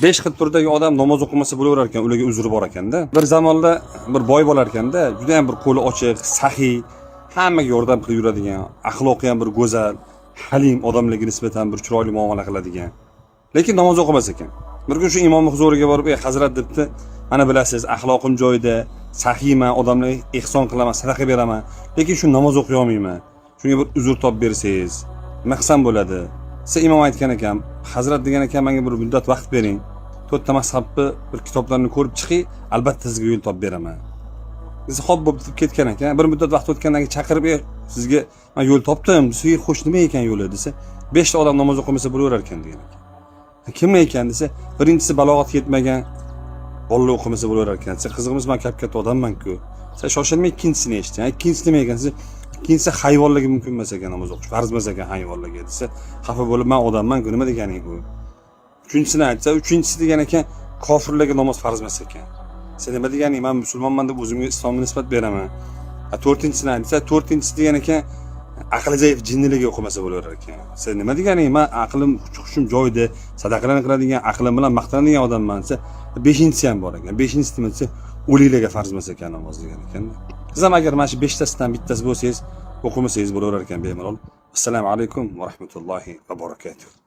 5 xil turdagi odam namoz o'qimasa bo'laverar ekan, ularga uzri bor ekanda. Bir zamonda bir boy bo'lar ekanda, juda ham bir qo'li ochiq, saxiy, hammaga yordam qilib yuradigan, axloqi ham bir go'zal, halim odamlarga nisbatan bir chiroyli muomala qiladigan. Lekin namoz o'qimas ekan. Bir kun shu imomning huzuriga borib, "Ey hazrat" debdi, "Mana bilasiz, axloqim joyida, saxiyman, odamlarga ehson qilaman, sadaqa beraman, lekin shu namoz o'qiy olmayman. Shunga bir uzr topib bersangiz, nima qilsam bo'ladi?" Siz imom aytgan ekan, "Hazrat degan ekan, menga bir muddat vaqt bering. 4 ta mazhabni bir kitoblarni ko'rib chiqing, albatta sizga yo'l topib beraman." Biz xo'p bo'lib ketgan ekan. Bir muddat vaqt o'tgandan keyin chaqirib, "Sizga men yo'l topdim. Sizga xo'sh nima ekan yo'li?" desa, 5 ta odam namoz o'qimasa bo'laverar ekan degan ekan. Kim ekan desa, birinchisi balog'atga yetmagan, bolalar o'qimasa bo'laverar ekan. Siz qizig'imiz, men katta odamman-ku. Siz shoshilmay ikkinchisini eshiting. Ikkinchisi nima ekan? Siz ikkinchisi hayvonlarga mumkin emas ekan namoz o'qish, farz emas ekan hayvonlarga desa, xafa bo'lib, "Men odamman-ku, nima deganing bu?" Uchinchisini aytsa, uchinchisi degan ekan, kofirlarga namoz farz emas ekan. "Sen nima deganing? Men musulmonman deb o'zimga islomga nisbat beraman." To'rtinchisini aytsa, to'rtinchisi degan ekan, aqli zaif jinnilarga o'qimasa bo'laverar ekan. "Sen nima deganing? Men aqlim, hushim joyida, sadaqalarni qiladigan, aqlim bilan maqtanadigan odamman" desa, beshinchisi ham bor ekan. Beshinchisi nima desa, o'liklarga farz emas ekan namoz degan ekan. Siz ham agar mana shu 5 tasidan bittasi bo'lsangiz, o'qimasangiz bo'laverar ekan bemalol. Assalomu alaykum va rahmatullohi va barakatuh.